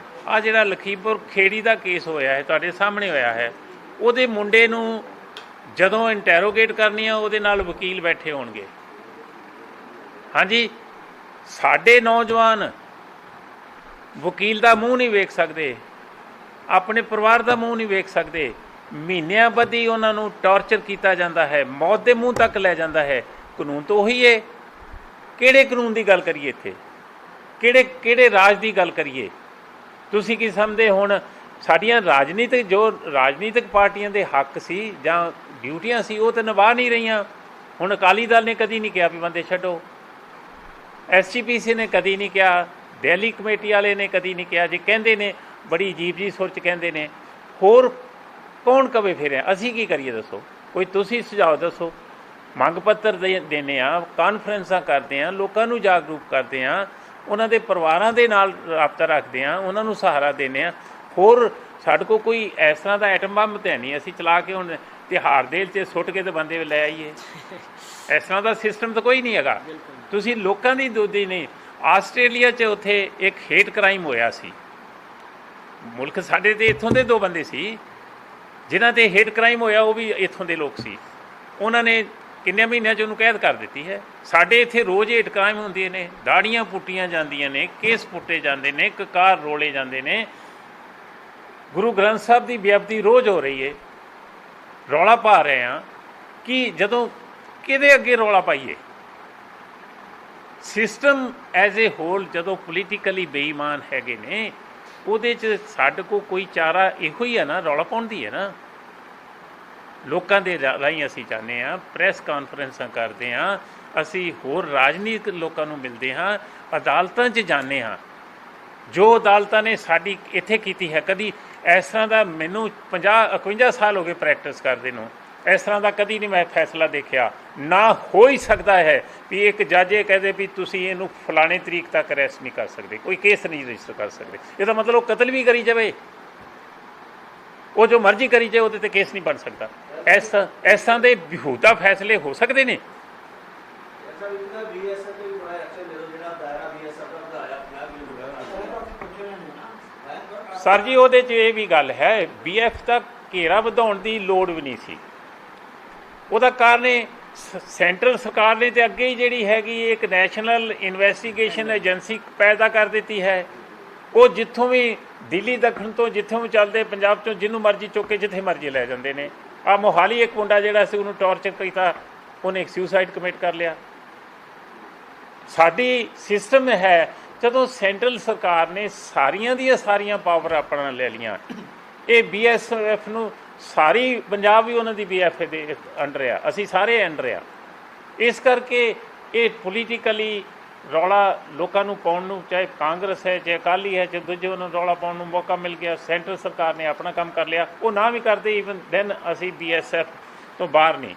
ਆ ਜਿਹੜਾ ਲਖੀਮਪੁਰ ਖੇੜੀ ਦਾ ਕੇਸ ਹੋਇਆ ਹੈ, ਤੁਹਾਡੇ ਸਾਹਮਣੇ ਹੋਇਆ ਹੈ, ਉਹਦੇ ਮੁੰਡੇ ਨੂੰ ਜਦੋਂ ਇੰਟੈਰੋਗੇਟ ਕਰਨੀ ਆ ਉਹਦੇ ਨਾਲ ਵਕੀਲ ਬੈਠੇ ਹੋਣਗੇ। ਹਾਂਜੀ, ਸਾਡੇ ਨੌਜਵਾਨ ਵਕੀਲ ਦਾ ਮੂੰਹ ਨਹੀਂ ਵੇਖ ਸਕਦੇ, ਆਪਣੇ ਪਰਿਵਾਰ ਦਾ ਮੂੰਹ ਨਹੀਂ ਵੇਖ ਸਕਦੇ। ਮਹੀਨਿਆਂ ਬੱਧੀ ਉਹਨਾਂ ਨੂੰ ਟਾਰਚਰ ਕੀਤਾ ਜਾਂਦਾ ਹੈ, ਮੌਤ ਦੇ ਮੂੰਹ ਤੱਕ ਲੈ ਜਾਂਦਾ ਹੈ। ਕਾਨੂੰਨ ਤਾਂ ਉਹੀ ਹੈ। ਕਿਹੜੇ ਕਾਨੂੰਨ ਦੀ ਗੱਲ ਕਰੀਏ ਇੱਥੇ? ਕਿਹੜੇ ਰਾਜ ਦੀ ਗੱਲ ਕਰੀਏ? ਤੁਸੀਂ ਕੀ ਸਮਝਦੇ? ਹੁਣ ਸਾਡੀਆਂ ਰਾਜਨੀਤਿਕ ਪਾਰਟੀਆਂ ਦੇ ਹੱਕ ਸੀ ਜਾਂ ਡਿਊਟੀਆਂ ਸੀ, ਉਹ ਤਾਂ ਨਿਭਾ ਨਹੀਂ ਰਹੀਆਂ। ਹੁਣ ਅਕਾਲੀ ਦਲ ਨੇ ਕਦੀ ਨਹੀਂ ਕਿਹਾ ਵੀ ਬੰਦੇ ਛੱਡੋ, SGPC ਨੇ ਕਦੀ ਨਹੀਂ ਕਿਹਾ, ਦਿੱਲੀ ਕਮੇਟੀ ਵਾਲੇ ਨੇ ਕਦੀ ਨਹੀਂ ਕਿਹਾ। ਜੇ ਕਹਿੰਦੇ ਨੇ ਬੜੀ ਅਜੀਬ ਜੀ ਸੁਰ 'ਚ ਕਹਿੰਦੇ ਨੇ। ਹੋਰ ਕੌਣ ਕਵੇ ਫਿਰ? ਅਸੀਂ ਕੀ ਕਰੀਏ ਦੱਸੋ? ਕੋਈ ਤੁਸੀਂ ਸੁਝਾਅ ਦੱਸੋ। ਮੰਗ ਪੱਤਰ ਦਿੰਦੇ ਹਾਂ, ਕਾਨਫਰੰਸਾਂ ਕਰਦੇ ਹਾਂ, ਲੋਕਾਂ ਨੂੰ ਜਾਗਰੂਕ ਕਰਦੇ ਹਾਂ, ਉਹਨਾਂ ਦੇ ਪਰਿਵਾਰਾਂ ਦੇ ਨਾਲ ਰਾਬਤਾ ਰੱਖਦੇ ਹਾਂ, ਉਹਨਾਂ ਨੂੰ ਸਹਾਰਾ ਦਿੰਦੇ ਹਾਂ। ਹੋਰ ਸਾਡੇ ਕੋਲ ਕੋਈ ਇਸ ਤਰ੍ਹਾਂ ਦਾ ਐਟਮ ਬੰਬ ਤਾਂ ਨਹੀਂ ਅਸੀਂ ਚਲਾ ਕੇ ਹੁਣ ਤਿਉਹਾਰ ਦੇ 'ਚ ਸੁੱਟ ਕੇ ਤੇ ਬੰਦੇ ਲੈ ਆਈਏ। ਇਸ ਤਰ੍ਹਾਂ ਦਾ ਸਿਸਟਮ ਤਾਂ ਕੋਈ ਨਹੀਂ ਹੈਗਾ। ਤੁਸੀਂ ਲੋਕਾਂ ਦੀ ਦੋਦੀ ਨਹੀਂ। ਆਸਟ੍ਰੇਲੀਆ 'ਚ ਉੱਥੇ ਇੱਕ ਹੇਟ ਕ੍ਰਾਈਮ ਹੋਇਆ ਸੀ। ਮੁਲਕ ਸਾਡੇ ਤੇ ਇੱਥੋਂ ਦੇ 2 ਬੰਦੇ ਸੀ ਜਿਨ੍ਹਾਂ 'ਤੇ ਹੇਟ ਕ੍ਰਾਈਮ ਹੋਇਆ, ਉਹ ਵੀ ਇੱਥੋਂ ਦੇ ਲੋਕ ਸੀ। ਉਹਨਾਂ ਨੇ ਕਿੰਨੇ ਮਹੀਨਿਆਂ 'ਚ ਉਹਨੂੰ ਕੈਦ ਕਰ ਦਿੱਤੀ ਹੈ। ਸਾਡੇ ਇੱਥੇ ਰੋਜ਼ ਹੇਟ ਕ੍ਰਾਈਮ ਹੁੰਦੇ ਨੇ, ਦਾੜੀਆਂ ਪੁੱਟੀਆਂ ਜਾਂਦੀਆਂ ਨੇ, ਕੇਸ ਪੁੱਟੇ ਜਾਂਦੇ ਨੇ, ਕਕਾਰ ਰੋਲੇ ਜਾਂਦੇ ਨੇ। ਗੁਰੂ ਗ੍ਰੰਥ ਸਾਹਿਬ ਦੀ ਬੇਅਦਬੀ ਰੋਜ਼ ਹੋ ਰਹੀ ਹੈ। ਰੌਲਾ ਪਾ ਰਹੇ ਹਾਂ ਕਿ ਜਦੋਂ ਕਿਹਦੇ ਅੱਗੇ ਰੌਲਾ ਪਾਈਏ? ਸਿਸਟਮ ਐਜ਼ ਏ ਹੋਲ ਜਦੋਂ ਪੋਲੀਟੀਕਲੀ ਬੇਈਮਾਨ ਹੈਗੇ ਨੇ, ਉਹਦੇ 'ਚ ਸਾਡੇ ਕੋਲ ਕੋਈ ਚਾਰਾ ਇਹੋ ਹੀ ਹੈ ਨਾ, ਰੌਲਾ ਪਾਉਣ ਦੀ ਹੈ ਨਾ। ਲੋਕਾਂ ਦੇ ਰਾਹੀਂ ਅਸੀਂ ਚਾਹੁੰਦੇ ਹਾਂ, ਪ੍ਰੈਸ ਕਾਨਫਰੰਸਾਂ ਕਰਦੇ ਹਾਂ, ਅਸੀਂ ਹੋਰ ਰਾਜਨੀਤਿਕ ਲੋਕਾਂ ਨੂੰ ਮਿਲਦੇ ਹਾਂ, ਅਦਾਲਤਾਂ 'ਚ ਜਾਂਦੇ ਹਾਂ। ਜੋ ਅਦਾਲਤਾਂ ਨੇ ਸਾਡੀ ਇੱਥੇ ਕੀਤੀ ਹੈ, ਕਦੀ ਇਸ ਤਰ੍ਹਾਂ ਦਾ ਮੈਨੂੰ 50-51 ਸਾਲ ਹੋ ਗਏ ਪ੍ਰੈਕਟਿਸ ਕਰਦੇ ਨੂੰ, ਇਸ ਤਰ੍ਹਾਂ ਦਾ ਕਦੀ ਨਹੀਂ ਮੈਂ ਫੈਸਲਾ ਦੇਖਿਆ। ਨਾ ਹੋ ਹੀ ਸਕਦਾ ਹੈ ਵੀ ਇੱਕ ਜੱਜ ਇਹ ਕਹਦੇ ਵੀ ਤੁਸੀਂ ਇਹਨੂੰ ਫਲਾਣੇ ਤਰੀਕ ਤੱਕ ਅਰੈਸਟ ਨਹੀਂ ਕਰ ਸਕਦੇ, ਕੋਈ ਕੇਸ ਨਹੀਂ ਰਜਿਸਟਰ ਕਰ ਸਕਦੇ। ਇਹਦਾ ਮਤਲਬ ਉਹ ਕਤਲ ਵੀ ਕਰੀ ਜਾਵੇ, ਉਹ ਜੋ ਮਰਜ਼ੀ ਕਰੀ ਜਾਵੇ, ਉਹਦੇ 'ਤੇ ਕੇਸ ਨਹੀਂ ਬਣ ਸਕਦਾ। ਇਸ ਤਰ੍ਹਾਂ ਦੇ ਬੇਹੂਦਾ ਫੈਸਲੇ ਹੋ ਸਕਦੇ ਨੇ। ਸਰ ਜੀ, ਉਹਦੇ 'ਚ ਇਹ ਵੀ ਗੱਲ ਹੈ, BF ਤੱਕ ਘੇਰਾ ਵਧਾਉਣ ਦੀ ਲੋੜ ਵੀ ਨਹੀਂ ਸੀ। ਉਹਦਾ ਕਾਰਨ ਸੈਂਟਰਲ ਸਰਕਾਰ ਨੇ ਤਾਂ ਅੱਗੇ ਹੀ ਜਿਹੜੀ ਹੈਗੀ ਇੱਕ ਨੈਸ਼ਨਲ ਇਨਵੈਸਟੀਗੇਸ਼ਨ ਏਜੰਸੀ ਪੈਦਾ ਕਰ ਦਿੱਤੀ ਹੈ। ਉਹ ਜਿੱਥੋਂ ਵੀ ਦਿੱਲੀ ਦੱਖਣ ਤੋਂ ਜਿੱਥੋਂ ਵੀ ਚੱਲਦੇ, ਪੰਜਾਬ 'ਚੋਂ ਜਿਹਨੂੰ ਮਰਜ਼ੀ ਚੁੱਕ ਕੇ ਜਿੱਥੇ ਮਰਜ਼ੀ ਲੈ ਜਾਂਦੇ ਨੇ। ਆ ਮੋਹਾਲੀ ਇੱਕ ਮੁੰਡਾ ਜਿਹੜਾ ਸੀ, ਉਹਨੂੰ ਟੌਰਚਰ ਕੀਤਾ, ਉਹਨੇ ਇੱਕ ਸੁਸਾਈਡ ਕਮਿਟ ਕਰ ਲਿਆ। ਸਾਡੀ ਸਿਸਟਮ ਹੈ, ਜਦੋਂ ਸੈਂਟਰਲ ਸਰਕਾਰ ਨੇ ਸਾਰੀਆਂ ਦੀਆਂ ਸਾਰੀਆਂ ਪਾਵਰ ਆਪਣਾ ਲੈ ਲਈਆਂ, ਇਹ BSF ਨੂੰ ਸਾਰੀ ਪੰਜਾਬ ਵੀ ਉਹਨਾਂ ਦੀ BF ਦੇ ਅੰਡਰ ਆ, ਅਸੀਂ ਸਾਰੇ ਅੰਡਰ ਆ। ਇਸ ਕਰਕੇ ਇਹ ਪੋਲੀਟੀਕਲੀ ਰੌਲਾ ਲੋਕਾਂ ਨੂੰ ਪਾਉਣ ਨੂੰ, ਚਾਹੇ ਕਾਂਗਰਸ ਹੈ, ਚਾਹੇ ਅਕਾਲੀ ਹੈ, ਚਾਹੇ ਦੂਜੇ, ਉਹਨਾਂ ਨੂੰ ਰੌਲਾ ਪਾਉਣ ਨੂੰ ਮੌਕਾ ਮਿਲ ਗਿਆ। ਸੈਂਟਰਲ ਸਰਕਾਰ ਨੇ ਆਪਣਾ ਕੰਮ ਕਰ ਲਿਆ। ਉਹ ਨਾ ਵੀ ਕਰਦੇ ਈਵਨ ਦੈਨ ਅਸੀਂ BSF ਤੋਂ ਬਾਹਰ ਨਹੀਂ।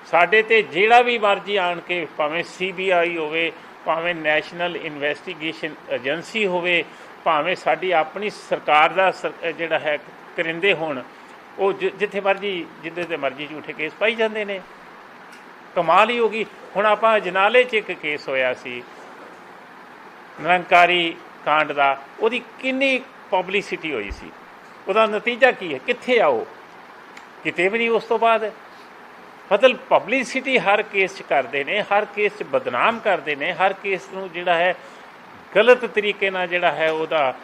ਸਾਡੇ 'ਤੇ ਜਿਹੜਾ ਵੀ ਮਰਜ਼ੀ ਆਣ ਕੇ, ਭਾਵੇਂ CBI ਹੋਵੇ, ਭਾਵੇਂ ਨੈਸ਼ਨਲ ਇਨਵੈਸਟੀਗੇਸ਼ਨ ਏਜੰਸੀ ਹੋਵੇ, ਭਾਵੇਂ ਸਾਡੀ ਆਪਣੀ ਸਰਕਾਰ ਦਾ ਜਿਹੜਾ ਹੈ ਕਰਿੰਦੇ ਹੋਣ, ਉਹ ਜਿੱਥੇ ਮਰਜ਼ੀ ਜਿੱਦੇ 'ਤੇ ਮਰਜ਼ੀ ਝੂਠੇ ਕੇਸ ਪਾਈ ਜਾਂਦੇ ਨੇ। ਕਮਾਲ ਹੀ ਹੋ ਗਈ। ਹੁਣ ਆਪਾਂ ਅਜਨਾਲੇ 'ਚ ਇੱਕ ਕੇਸ ਹੋਇਆ ਸੀ ਨਿਰੰਕਾਰੀ ਕਾਂਡ ਦਾ, ਉਹਦੀ ਕਿੰਨੀ ਪਬਲਿਸਿਟੀ ਹੋਈ ਸੀ। ਉਹਦਾ ਨਤੀਜਾ ਕੀ ਹੈ? ਕਿੱਥੇ ਆਓ? ਕਿਤੇ ਵੀ ਨਹੀਂ। ਉਸ ਤੋਂ ਬਾਅਦ ਮਤਲਬ ਪਬਲਿਸਿਟੀ ਹਰ ਕੇਸ 'ਚ ਕਰਦੇ ਨੇ, ਹਰ ਕੇਸ 'ਚ ਬਦਨਾਮ ਕਰਦੇ ਨੇ, ਹਰ ਕੇਸ ਨੂੰ ਜਿਹੜਾ ਹੈ ਗਲਤ ਤਰੀਕੇ ਨਾਲ ਜਿਹੜਾ ਹੈ ਉਹਦਾ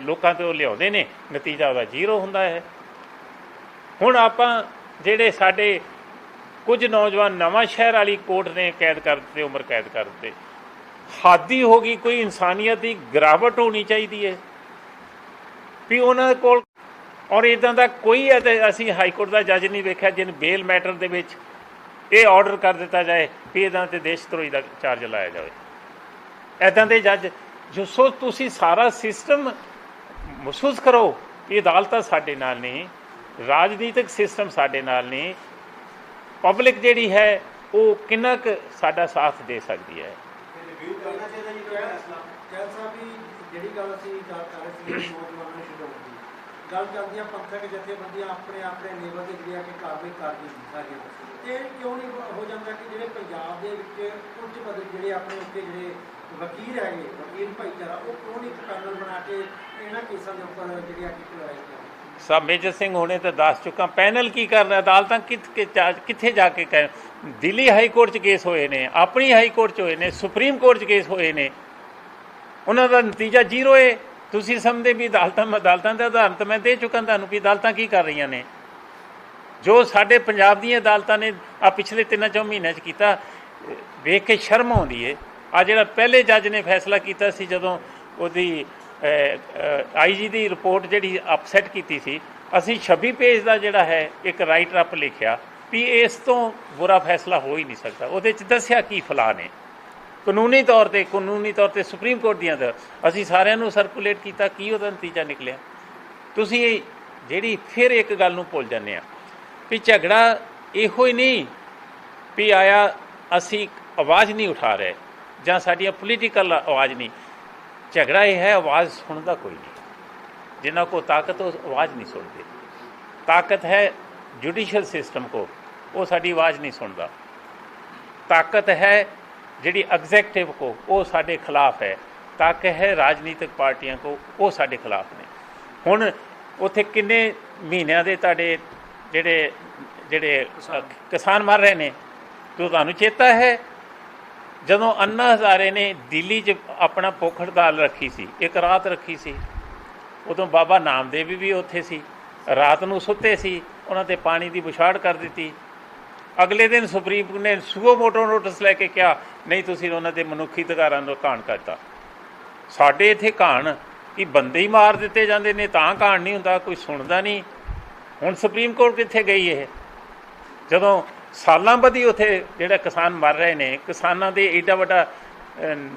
ਲੋਕਾਂ 'ਤੇ ਉਹ ਲਿਆਉਂਦੇ ਨੇ, ਨਤੀਜਾ ਉਹਦਾ 0 ਹੁੰਦਾ ਹੈ। ਹੁਣ ਆਪਾਂ ਜਿਹੜੇ ਸਾਡੇ ਕੁਝ ਨੌਜਵਾਨ ਨਵਾਂ ਸ਼ਹਿਰ ਵਾਲੀ ਕੋਰਟ ਨੇ ਕੈਦ ਕਰ ਦਿੱਤੇ, ਉਮਰ ਕੈਦ ਕਰ ਦਿੱਤੇ। ਹੱਦ ਹੀ ਹੋ ਗਈ। ਕੋਈ ਇਨਸਾਨੀਅਤ ਦੀ ਗਿਰਾਵਟ ਹੋਣੀ ਚਾਹੀਦੀ ਹੈ ਵੀ ਉਹਨਾਂ ਕੋਲ। ਔਰ ਇੱਦਾਂ ਦਾ ਕੋਈ ਅਸੀਂ ਹਾਈ ਕੋਰਟ ਦਾ ਜੱਜ ਨਹੀਂ ਵੇਖਿਆ ਜਿਹਨੂੰ ਬੇਲ ਮੈਟਰ ਦੇ ਵਿੱਚ ਇਹ ਆਰਡਰ ਕਰ ਦਿੱਤਾ ਜਾਏ ਵੀ ਇੱਦਾਂ 'ਤੇ ਦੇਸ਼ ਧਰੋਹੀ ਦਾ ਚਾਰਜ ਲਾਇਆ ਜਾਵੇ। ਇੱਦਾਂ ਦੇ ਜੱਜ ਜੋ ਸੋ ਤੁਸੀਂ ਸਾਰਾ ਸਿਸਟਮ ਮਹਿਸੂਸ ਕਰੋ ਇਹ ਅਦਾਲਤਾਂ ਸਾਡੇ ਨਾਲ ਨਹੀਂ, ਰਾਜਨੀਤਿਕ ਸਿਸਟਮ ਸਾਡੇ ਨਾਲ ਨਹੀਂ, ਪਬਲਿਕ ਜਿਹੜੀ ਹੈ ਉਹ ਕਿੰਨਾ ਕੁ ਸਾਡਾ ਸਾਥ ਦੇ ਸਕਦੀ ਹੈ। ਜਿਹੜੀ ਗੱਲ ਅਸੀਂ ਗੱਲ ਕਰ ਰਹੇ ਸੀ ਨੌਜਵਾਨਾਂ ਨੂੰ ਛਡਾਉਣ ਦੀ ਗੱਲ ਕਰਦੀਆਂ ਪੰਥਕ ਜਥੇਬੰਦੀਆਂ ਆਪਣੇ ਲੇਵਲ ਤੇ ਜਿਹੜੀ ਆ ਕਿ ਕਾਰਵਾਈ ਕਰਦੀ ਸੀ ਸਾਰੀਆਂ, ਤੇ ਕਿਉਂ ਨਹੀਂ ਹੋ ਜਾਂਦਾ ਕਿ ਜਿਹੜੇ ਪੰਜਾਬ ਦੇ ਵਿੱਚ ਉੱਚ ਪੱਧਰ ਜਿਹੜੇ ਆਪਣੇ ਉੱਤੇ ਜਿਹੜੇ ਵਕੀਲ ਹੈਗੇ, ਵਕੀਲ ਭਾਈਚਾਰਾ, ਉਹ ਕਿਉਂ ਨਹੀਂ ਪੈਨਲ ਬਣਾ ਕੇ ਇਹਨਾਂ ਕੇਸਾਂ ਦੇ ਉੱਪਰ ਜਿਹੜੀ ਆ ਕਿ ਕਾਰਵਾਈ ਕਰਦੇ? ਸਭ ਮੇਜਰ ਸਿੰਘ ਹੋਣੇ ਤਾਂ ਦੱਸ ਚੁੱਕਾ। ਪੈਨਲ ਕੀ ਕਰਨਾ? ਅਦਾਲਤਾਂ ਕਿੱਥੇ ਜਾ ਕੇ ਕਹਿ? ਦਿੱਲੀ ਹਾਈ ਕੋਰਟ 'ਚ ਕੇਸ ਹੋਏ ਨੇ, ਆਪਣੀ ਹਾਈ ਕੋਰਟ 'ਚ ਹੋਏ ਨੇ, ਸੁਪਰੀਮ ਕੋਰਟ 'ਚ ਕੇਸ ਹੋਏ ਨੇ, ਉਹਨਾਂ ਦਾ ਨਤੀਜਾ ਜ਼ੀਰੋ ਹੈ। ਤੁਸੀਂ ਸਮਝਦੇ ਵੀ ਅਦਾਲਤਾਂ ਦੇ ਉਦਾਹਰਨ ਤਾਂ ਮੈਂ ਦੇ ਚੁੱਕਾ ਤੁਹਾਨੂੰ ਵੀ ਅਦਾਲਤਾਂ ਕੀ ਕਰ ਰਹੀਆਂ ਨੇ। ਜੋ ਸਾਡੇ ਪੰਜਾਬ ਦੀਆਂ ਅਦਾਲਤਾਂ ਨੇ ਆ ਪਿਛਲੇ 3-4 ਮਹੀਨਿਆਂ 'ਚ ਕੀਤਾ, ਵੇਖ ਕੇ ਸ਼ਰਮ ਆਉਂਦੀ ਹੈ। ਆ ਜਿਹੜਾ ਪਹਿਲੇ ਜੱਜ ਨੇ ਫੈਸਲਾ ਕੀਤਾ ਸੀ ਜਦੋਂ ਉਹਦੀ IG ਦੀ ਰਿਪੋਰਟ ਜਿਹੜੀ ਅਪਸੈਟ ਕੀਤੀ ਸੀ, ਅਸੀਂ 26 ਪੇਜ ਦਾ ਜਿਹੜਾ ਹੈ ਇੱਕ ਰਾਈਟਰ ਅਪ ਲਿਖਿਆ ਵੀ ਇਸ ਤੋਂ ਬੁਰਾ ਫੈਸਲਾ ਹੋ ਹੀ ਨਹੀਂ ਸਕਦਾ। ਉਹਦੇ 'ਚ ਦੱਸਿਆ ਕੀ ਫਲਾਹ ਨੇ ਕਾਨੂੰਨੀ ਤੌਰ ਤੇ ਸੁਪਰੀਮ ਕੋਰਟ ਦੀਆਂ ਅਸੀਂ ਸਾਰਿਆਂ ਨੂੰ ਸਰਕੂਲੇਟ ਕੀਤਾ, ਕੀ ਉਹਦਾ ਨਤੀਜਾ ਨਿਕਲਿਆ। ਤੁਸੀਂ ਜਿਹੜੀ ਫਿਰ ਇੱਕ ਗੱਲ ਨੂੰ ਭੁੱਲ ਜਾਂਦੇ ਆ ਵੀ ਝਗੜਾ ਇਹੋ ਹੀ ਨਹੀਂ ਵੀ ਆਇਆ ਅਸੀਂ ਆਵਾਜ਼ ਨਹੀਂ ਉਠਾ ਰਹੇ ਜਾਂ ਸਾਡੀਆਂ ਪੋਲੀਟੀਕਲ ਆਵਾਜ਼ ਨਹੀਂ। ਝਗੜਾ ਇਹ ਹੈ ਆਵਾਜ਼ ਸੁਣਦਾ ਕੋਈ ਨਹੀਂ। ਜਿਨ੍ਹਾਂ ਕੋ ਤਾਕਤ ਉਹ ਆਵਾਜ਼ ਨਹੀਂ ਸੁਣਦੇ। ਤਾਕਤ ਹੈ ਜੁਡੀਸ਼ੀਅਲ ਸਿਸਟਮ ਕੋ, ਉਹ ਸਾਡੀ ਆਵਾਜ਼ ਨਹੀਂ ਸੁਣਦਾ। ਤਾਕਤ ਹੈ ਜਿਹੜੀ ਐਗਜ਼ੈਕਟਿਵ ਕੋ, ਉਹ ਸਾਡੇ ਖਿਲਾਫ ਹੈ। ਤਾਕਤ ਹੈ ਰਾਜਨੀਤਿਕ ਪਾਰਟੀਆਂ ਕੋ, ਉਹ ਸਾਡੇ ਖਿਲਾਫ ਨੇ। ਹੁਣ ਉੱਥੇ ਕਿੰਨੇ ਮਹੀਨਿਆਂ ਦੇ ਤੁਹਾਡੇ ਜਿਹੜੇ ਕਿਸਾਨ ਮਰ ਰਹੇ ਨੇ, ਤੁਹਾਨੂੰ ਚੇਤਾ ਹੈ ਜਦੋਂ ਅੰਨਾ ਹਜ਼ਾਰੇ ਨੇ ਦਿੱਲੀ 'ਚ ਆਪਣਾ ਭੁੱਖ ਹੜਤਾਲ ਰੱਖੀ ਸੀ, ਇੱਕ ਰਾਤ ਰੱਖੀ ਸੀ, ਉਦੋਂ ਬਾਬਾ ਨਾਮਦੇਵ ਵੀ ਉੱਥੇ ਸੀ, ਰਾਤ ਨੂੰ ਸੁੱਤੇ ਸੀ, ਉਹਨਾਂ 'ਤੇ ਪਾਣੀ ਦੀ ਬੁਛਾੜ ਕਰ ਦਿੱਤੀ। ਅਗਲੇ ਦਿਨ ਸੁਪਰੀਮ ਕੋਰਟ ਨੇ ਸੂਓ ਮੋਟੋ ਨੋਟਿਸ ਲੈ ਕੇ ਕਿਹਾ ਨਹੀਂ ਤੁਸੀਂ ਉਹਨਾਂ ਦੇ ਮਨੁੱਖੀ ਅਧਿਕਾਰਾਂ ਨੂੰ ਘਾਣ ਕਰਤਾ। ਸਾਡੇ ਇੱਥੇ ਘਾਣ ਕਿ ਬੰਦੇ ਹੀ ਮਾਰ ਦਿੱਤੇ ਜਾਂਦੇ ਨੇ ਤਾਂ ਘਾਣ ਨਹੀਂ ਹੁੰਦਾ, ਕੋਈ ਸੁਣਦਾ ਨਹੀਂ। ਹੁਣ ਸੁਪਰੀਮ ਕੋਰਟ ਕਿੱਥੇ ਗਈ ਇਹ? ਜਦੋਂ ਸਾਲਾਂ ਬੱਧੀ ਉੱਥੇ ਜਿਹੜਾ ਕਿਸਾਨ ਮਰ ਰਹੇ ਨੇ, ਕਿਸਾਨਾਂ ਦੇ ਏਡਾ ਵੱਡਾ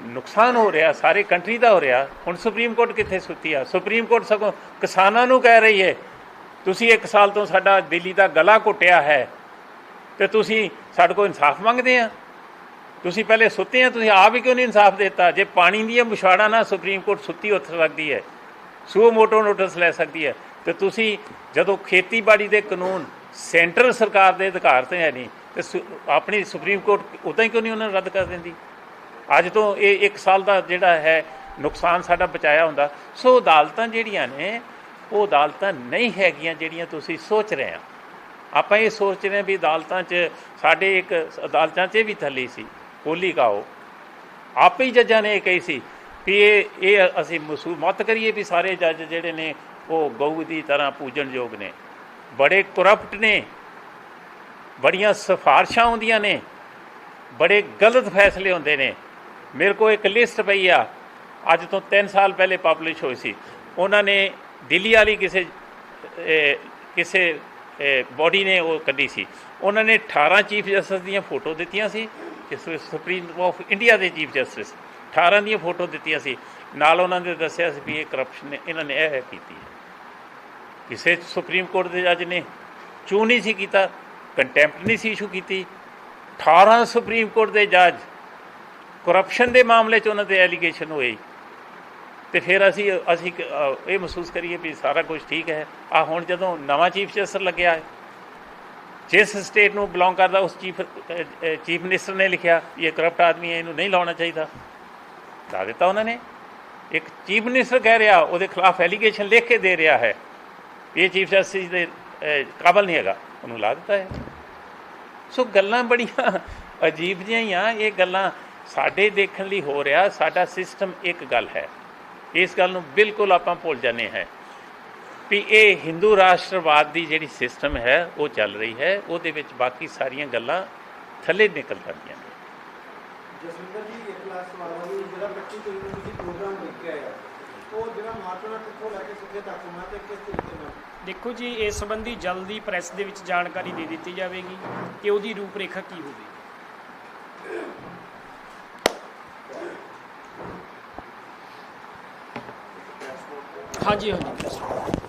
ਨੁਕਸਾਨ ਹੋ ਰਿਹਾ, ਸਾਰੇ ਕੰਟਰੀ ਦਾ ਹੋ ਰਿਹਾ, ਹੁਣ ਸੁਪਰੀਮ ਕੋਰਟ ਕਿੱਥੇ ਸੁੱਤੀ ਆ? ਸੁਪਰੀਮ ਕੋਰਟ ਸਗੋਂ ਕਿਸਾਨਾਂ ਨੂੰ ਕਹਿ ਰਹੀ ਹੈ ਤੁਸੀਂ 1 ਸਾਲ ਤੋਂ ਸਾਡਾ ਦਿੱਲੀ ਦਾ ਗਲਾ ਘੁੱਟਿਆ ਹੈ ਅਤੇ ਤੁਸੀਂ ਸਾਡੇ ਕੋਲ ਇਨਸਾਫ ਮੰਗਦੇ ਆ। ਤੁਸੀਂ ਪਹਿਲੇ ਸੁੱਤੇ ਆ, ਤੁਸੀਂ ਆਪ ਹੀ ਕਿਉਂ ਨਹੀਂ ਇਨਸਾਫ ਦਿੱਤਾ? ਜੇ ਪਾਣੀ ਦੀਆਂ ਮੁਸ਼ਾੜਾਂ ਨਾਲ ਸੁਪਰੀਮ ਕੋਰਟ ਸੁੱਤੀ ਉੱਠ ਸਕਦੀ ਹੈ, ਸੂਓ ਮੋਟੋ ਨੋਟਿਸ ਲੈ ਸਕਦੀ ਹੈ, ਅਤੇ ਤੁਸੀਂ ਜਦੋਂ ਖੇਤੀਬਾੜੀ ਦੇ ਕਾਨੂੰਨ ਸੈਂਟਰਲ ਸਰਕਾਰ ਦੇ ਅਧਿਕਾਰ 'ਤੇ ਹੈ ਨਹੀਂ ਅਤੇ ਆਪਣੀ ਸੁਪਰੀਮ ਕੋਰਟ ਉੱਦਾਂ ਹੀ ਕਿਉਂ ਨਹੀਂ ਉਹਨਾਂ ਨੂੰ ਰੱਦ ਕਰ ਦਿੰਦੀ? ਅੱਜ ਤੋਂ ਇਹ 1 ਸਾਲ ਦਾ ਜਿਹੜਾ ਹੈ ਨੁਕਸਾਨ ਸਾਡਾ ਬਚਾਇਆ ਹੁੰਦਾ। ਸੋ ਅਦਾਲਤਾਂ ਜਿਹੜੀਆਂ ਨੇ ਉਹ ਅਦਾਲਤਾਂ ਨਹੀਂ ਹੈਗੀਆਂ ਜਿਹੜੀਆਂ ਤੁਸੀਂ ਸੋਚ ਰਹੇ ਆ। ਆਪਾਂ ਇਹ ਸੋਚ ਰਹੇ ਵੀ ਅਦਾਲਤਾਂ 'ਚ ਸਾਡੇ ਇੱਕ ਅਦਾਲਤਾਂ 'ਚ ਵੀ ਥੱਲੀ ਸੀ ਕੋਲੀ ਕਾਓ, ਆਪੇ ਹੀ ਜੱਜਾਂ ਨੇ ਇਹ ਕਹੀ ਸੀ ਵੀ ਇਹ ਅਸੀਂ ਮਹਿਸੂਸ ਮਤ ਕਰੀਏ ਵੀ ਸਾਰੇ ਜੱਜ ਜਿਹੜੇ ਨੇ ਉਹ ਗਊ ਦੀ ਤਰ੍ਹਾਂ ਪੂਜਣਯੋਗ ਨੇ, ਬੜੇ ਕਰਪਟ ਨੇ, ਬੜੀਆਂ ਸਿਫਾਰਸ਼ਾਂ ਆਉਂਦੀਆਂ ਨੇ, ਬੜੇ ਗਲਤ ਫੈਸਲੇ ਹੁੰਦੇ ਨੇ। ਮੇਰੇ ਕੋਲ ਇੱਕ ਲਿਸਟ ਪਈ ਆ, ਅੱਜ ਤੋਂ 3 ਸਾਲ ਪਹਿਲੇ ਪਬਲਿਸ਼ ਹੋਈ ਸੀ। ਉਹਨਾਂ ਨੇ ਦਿੱਲੀ ਵਾਲੀ ਕਿਸੇ ਬੋਡੀ ਨੇ ਉਹ ਕੱਢੀ ਸੀ। ਉਹਨਾਂ ਨੇ 18 ਚੀਫ ਜਸਟਿਸ ਦੀਆਂ ਫੋਟੋ ਦਿੱਤੀਆਂ ਸੀ, ਸੁਪਰੀਮ ਆਫ ਇੰਡੀਆ ਦੇ ਚੀਫ ਜਸਟਿਸ 18 ਦੀਆਂ ਫੋਟੋ ਦਿੱਤੀਆਂ ਸੀ। ਨਾਲ ਉਹਨਾਂ ਨੇ ਦੱਸਿਆ ਸੀ ਵੀ ਇਹ ਕਰਪਸ਼ਨ ਨੇ ਇਹਨਾਂ ਨੇ ਇਹ ਕੀਤੀ ਹੈ। ਕਿਸੇ ਸੁਪਰੀਮ ਕੋਰਟ ਦੇ ਜੱਜ ਨੇ ਚੂੰ ਨਹੀਂ ਸੀ ਕੀਤਾ, ਕੰਟੈਂਪਟ ਨਹੀਂ ਸੀ ਇਸ਼ੂ ਕੀਤੀ। 18 ਸੁਪਰੀਮ ਕੋਰਟ ਦੇ ਜੱਜ ਕਰਪਸ਼ਨ ਦੇ ਮਾਮਲੇ 'ਚ ਉਹਨਾਂ ਦੇ ਐਲੀਗੇਸ਼ਨ ਹੋਏ, ਅਤੇ ਫਿਰ ਅਸੀਂ ਇਹ ਮਹਿਸੂਸ ਕਰੀਏ ਵੀ ਸਾਰਾ ਕੁਝ ਠੀਕ ਹੈ। ਆ ਹੁਣ ਜਦੋਂ ਨਵਾਂ ਚੀਫ ਜਸਟਿਸ ਲੱਗਿਆ ਹੈ, ਜਿਸ ਸਟੇਟ ਨੂੰ ਬਿਲੋਂਗ ਕਰਦਾ ਉਸ ਚੀਫ ਮਿਨਿਸਟਰ ਨੇ ਲਿਖਿਆ ਇਹ ਕਰਪਟ ਆਦਮੀ ਹੈ, ਇਹਨੂੰ ਨਹੀਂ ਲਾਉਣਾ ਚਾਹੀਦਾ, ਲਾ ਦਿੱਤਾ ਉਹਨਾਂ ਨੇ। ਇੱਕ ਚੀਫ ਮਿਨਿਸਟਰ ਕਹਿ ਰਿਹਾ, ਉਹਦੇ ਖਿਲਾਫ ਐਲੀਗੇਸ਼ਨ ਲਿਖ ਕੇ ਦੇ ਰਿਹਾ ਹੈ, ਇਹ ਚੀਫ ਜਸਟਿਸ ਦੇ ਕਾਬਲ ਨਹੀਂ ਹੈਗਾ, ਉਹਨੂੰ ਲਾ ਦਿੱਤਾ ਹੈ। ਸੋ ਗੱਲਾਂ ਬੜੀਆਂ ਅਜੀਬ ਜਿਹੀਆਂ ਹੀ ਆ। ਇਹ ਗੱਲਾਂ ਸਾਡੇ ਦੇਖਣ ਲਈ ਹੋ ਰਿਹਾ। ਸਾਡਾ ਸਿਸਟਮ ਇੱਕ ਗੱਲ ਹੈ, ਇਸ ਗੱਲ ਨੂੰ ਬਿਲਕੁਲ ਆਪਾਂ ਭੁੱਲ ਜਾਂਦੇ ਹਾਂ ਵੀ ਇਹ ਹਿੰਦੂ ਰਾਸ਼ਟਰਵਾਦ ਦੀ ਜਿਹੜੀ ਸਿਸਟਮ ਹੈ ਉਹ ਚੱਲ ਰਹੀ ਹੈ, ਉਹਦੇ ਵਿੱਚ ਬਾਕੀ ਸਾਰੀਆਂ ਗੱਲਾਂ ਥੱਲੇ ਨਿਕਲ ਜਾਂਦੀਆਂ ਨੇ। ਜਸਵਿੰਦਰ ਜੀ, ਇੱਕ ਲਾਸਟ ਸਵਾਲ ਹੈ ਜਿਹੜਾ 25 ਤਰੀਕ ਨੂੰ ਤੁਸੀਂ ਪ੍ਰੋਗਰਾਮ ਲੈ ਕੇ ਆਇਆ, ਉਹ ਜਿਹੜਾ ਮਾਰਚ ਨਾਲ ਕਿੱਥੋਂ ਲੈ ਕੇ ਕਿੱਥੇ ਤੱਕ ਹੋਣਾ ਤੇ ਕਿਸ ਤਰੀਕੇ ਨਾਲ? ਦੇਖੋ ਜੀ, ਇਸ ਸੰਬੰਧੀ ਜਲਦੀ ਪ੍ਰੈਸ ਦੇ ਵਿੱਚ ਜਾਣਕਾਰੀ ਦੇ ਦਿੱਤੀ ਜਾਵੇਗੀ ਕਿ ਉਹਦੀ ਰੂਪਰੇਖਾ ਕੀ ਹੋਵੇਗੀ। ਹਾਂਜੀ ਹਾਂਜੀ।